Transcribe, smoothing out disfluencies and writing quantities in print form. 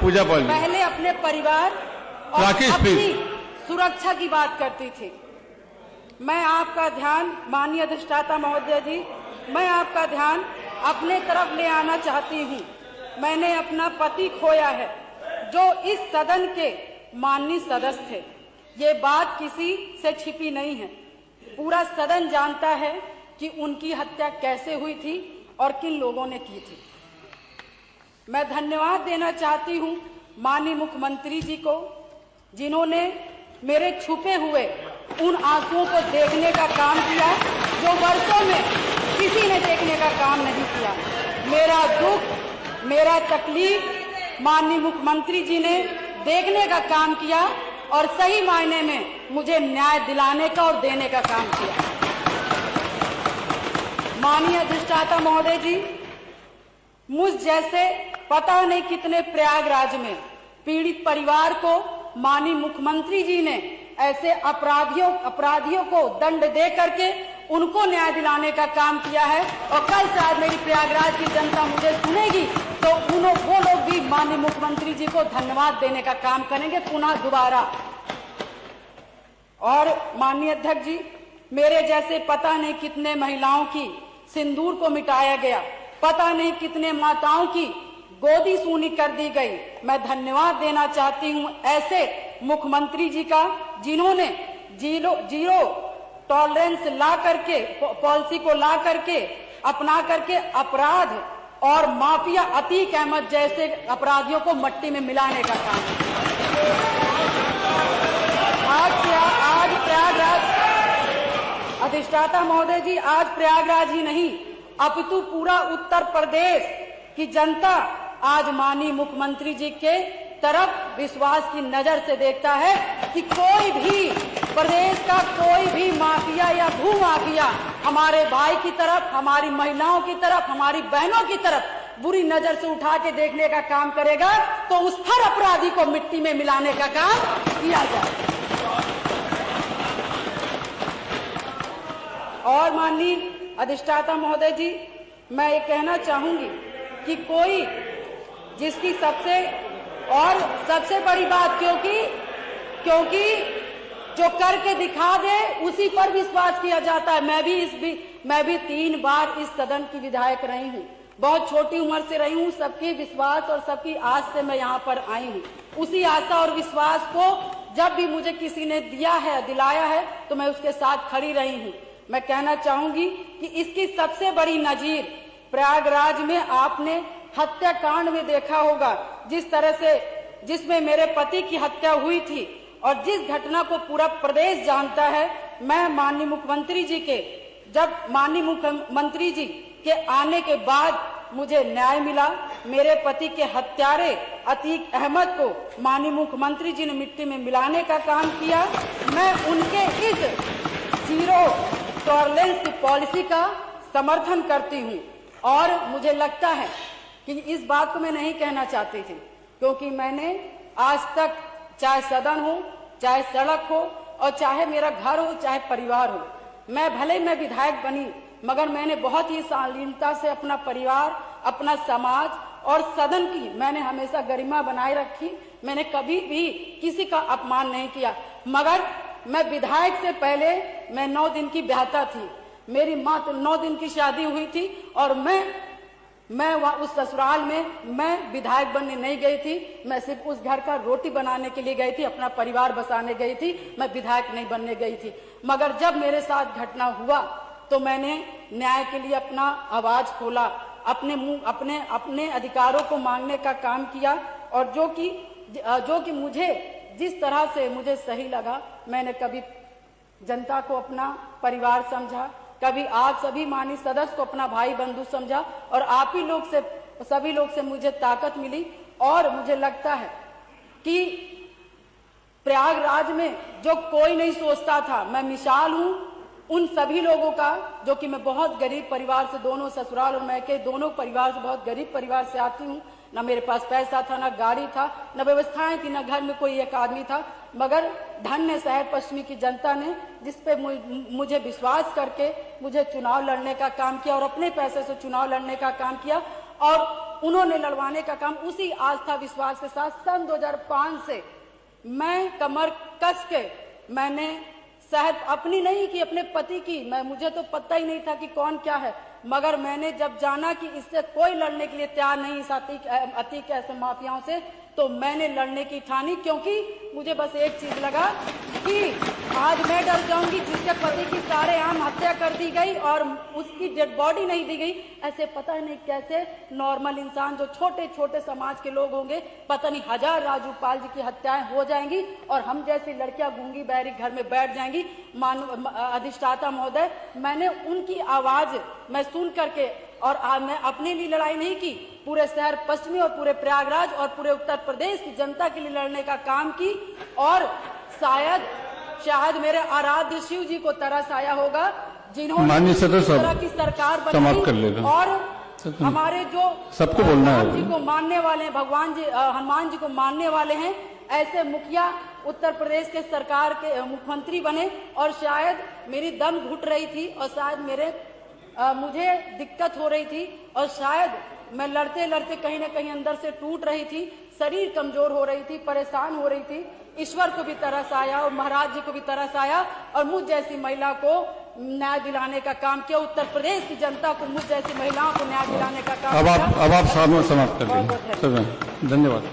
पूजा Paul पहले अपने परिवार और अपनी सुरक्षा की बात करती थी। मैं आपका ध्यान, माननीय अधिष्ठाता महोदय जी, मैं आपका ध्यान अपने तरफ ले आना चाहती हूँ। मैंने अपना पति खोया है, जो इस सदन के माननीय सदस्य थे। ये बात किसी से छिपी नहीं है। पूरा सदन जानता है कि उनकी हत्या कैसे हुई थी और किन लोगों ने की थी। मैं धन्यवाद देना चाहती हूँ माननीय मुख्यमंत्री जी को, जिन्होंने मेरे छुपे हुए उन आंसुओं को देखने का काम किया जो वर्षों में किसी ने देखने का काम नहीं किया। मेरा दुख, मेरा तकलीफ माननीय मुख्यमंत्री जी ने देखने का काम किया और सही मायने में मुझे न्याय दिलाने का और देने का काम किया। माननीय अधिष्ठाता महोदय जी, मुझ जैसे पता नहीं कितने प्रयागराज में पीड़ित परिवार को माननीय मुख्यमंत्री जी ने ऐसे अपराधियों को दंड दे करके उनको न्याय दिलाने का काम किया है। और कल शायद मेरी प्रयागराज की जनता मुझे सुनेगी तो वो लोग भी माननीय मुख्यमंत्री जी को धन्यवाद देने का काम करेंगे पुनः दोबारा। और माननीय अध्यक्ष जी, मेरे जैसे पता नहीं कितने महिलाओं की सिंदूर को मिटाया गया, पता नहीं कितने माताओं की गोदी सूनी कर दी गई। मैं धन्यवाद देना चाहती हूं ऐसे मुख्यमंत्री जी का, जिन्होंने जीरो टॉलरेंस ला करके, पॉलिसी को ला करके, अपना करके अपराध और माफिया अतीक अहमद जैसे अपराधियों को मट्टी में मिलाने का काम किया। आज प्रयागराज, अधिष्ठाता महोदय जी, आज प्रयागराज ही नहीं अपितु पूरा उत्तर प्रदेश की जनता आज माननीय मुख्यमंत्री जी के तरफ विश्वास की नजर से देखता है कि कोई भी प्रदेश का कोई भी माफिया या भू माफिया हमारे भाई की तरफ, हमारी महिलाओं की तरफ, हमारी बहनों की तरफ बुरी नजर से उठा के देखने का काम करेगा तो उस हर अपराधी को मिट्टी में मिलाने का काम किया जाए। और माननीय अधिष्ठाता महोदय जी, मैं ये कहना चाहूंगी कि कोई जिसकी सबसे बड़ी बात, क्योंकि जो करके दिखा दे उसी पर विश्वास किया जाता है। मैं भी 3 बार इस सदन की विधायक रही हूँ, बहुत छोटी उम्र से रही हूँ। सबकी विश्वास और सबकी आस से मैं यहाँ पर आई हूँ। उसी आशा और विश्वास को जब भी मुझे किसी ने दिलाया है तो मैं उसके साथ खड़ी रही हूँ। मैं कहना चाहूंगी कि इसकी सबसे बड़ी नजीर प्रयागराज में आपने हत्याकांड में देखा होगा, जिस तरह से जिसमें मेरे पति की हत्या हुई थी और जिस घटना को पूरा प्रदेश जानता है। मैं माननीय मुख्यमंत्री जी के आने के बाद मुझे न्याय मिला। मेरे पति के हत्यारे अतीक अहमद को माननीय मुख्यमंत्री जी ने मिट्टी में मिलाने का काम किया। मैं उनके इस जीरो टॉलरेंस की पॉलिसी का समर्थन करती हूँ और मुझे लगता है कि इस बात को मैं नहीं कहना चाहती थी, क्योंकि मैंने आज तक चाहे सदन हो, चाहे सड़क हो और चाहे मेरा घर हो, चाहे परिवार हो, मैं विधायक बनी, मगर मैंने बहुत ही शालीनता से अपना परिवार, अपना समाज और सदन की मैंने हमेशा गरिमा बनाए रखी। मैंने कभी भी किसी का अपमान नहीं किया। मगर मैं विधायक से पहले मैं 9 दिन की ब्याहता थी। मेरी माँ तो 9 दिन की शादी हुई थी और मैं उस ससुराल में मैं विधायक बनने नहीं गई थी। मैं सिर्फ उस घर का रोटी बनाने के लिए गई थी, अपना परिवार बसाने गई थी। मैं विधायक नहीं बनने गई थी। मगर जब मेरे साथ घटना हुआ तो मैंने न्याय के लिए अपना आवाज खोला, अपने अधिकारों को मांगने का काम किया और जो कि मुझे जिस तरह से मुझे सही लगा, मैंने कभी जनता को अपना परिवार समझा, कभी आप सभी माननीय सदस्य को अपना भाई बंधु समझा और आप ही लोग से, सभी लोग से मुझे ताकत मिली। और मुझे लगता है कि प्रयागराज में जो कोई नहीं सोचता था, मैं मिसाल हूं उन सभी लोगों का, जो कि मैं बहुत गरीब परिवार से, दोनों ससुराल और मैके दोनों परिवार से, बहुत गरीब परिवार से आती हूँ। न मेरे पास पैसा था, न गाड़ी था, न व्यवस्थाएं थी, न घर में कोई एक आदमी था। मगर धन्य शहर पश्चिमी की जनता ने जिस पे मुझे विश्वास करके मुझे चुनाव लड़ने का काम किया और अपने पैसे से चुनाव लड़ने का काम किया और उन्होंने लड़वाने का काम उसी आस्था विश्वास के साथ सन 2005 से मैं कमर कस के मैंने शायद अपनी नहीं की, अपने पति की, मुझे तो पता ही नहीं था कि कौन क्या है, मगर मैंने जब जाना कि इससे कोई लड़ने के लिए तैयार नहीं इस अतीक ऐसे माफियाओं से, तो मैंने लड़ने की ठानी, क्योंकि मुझे बस एक चीज लगा कि आज मैं डर जाऊंगी जिसके पति की सारे आम हत्या कर दी गई और उसकी डेड बॉडी नहीं दी गई। ऐसे पता नहीं कैसे नॉर्मल इंसान जो छोटे छोटे समाज के लोग होंगे, पता नहीं हजार राजू पाल जी की हत्याएं हो जाएंगी और हम जैसी लड़कियां गूंगी बहरी घर में बैठ जाएंगी। अधिष्ठाता महोदय, मैंने उनकी आवाज मैं सुन करके, और मैं अपने लिए लड़ाई नहीं की, पूरे शहर पश्चिमी और पूरे प्रयागराज और पूरे उत्तर प्रदेश की जनता के लिए लड़ने का काम की। और शायद मेरे आराध्य शिव जी को तरस आया होगा जिन्होंने इस तरह की सरकार बनाई और हमारे जो सबको बोलना है जी को मानने वाले हैं, भगवान जी हनुमान जी को मानने वाले हैं, ऐसे मुखिया उत्तर प्रदेश के सरकार के मुख्यमंत्री बने। और शायद मेरी दम घुट रही थी और शायद मुझे दिक्कत हो रही थी और शायद मैं लड़ते लड़ते कहीं ना कहीं अंदर से टूट रही थी, शरीर कमजोर हो रही थी, परेशान हो रही थी। ईश्वर को भी तरस आया और महाराज जी को भी तरस आया और मुझ जैसी महिला को न्याय दिलाने का काम किया, उत्तर प्रदेश की जनता को, मुझ जैसी महिलाओं को न्याय दिलाने का काम किया। अब आप समाप्त कर दें। धन्यवाद।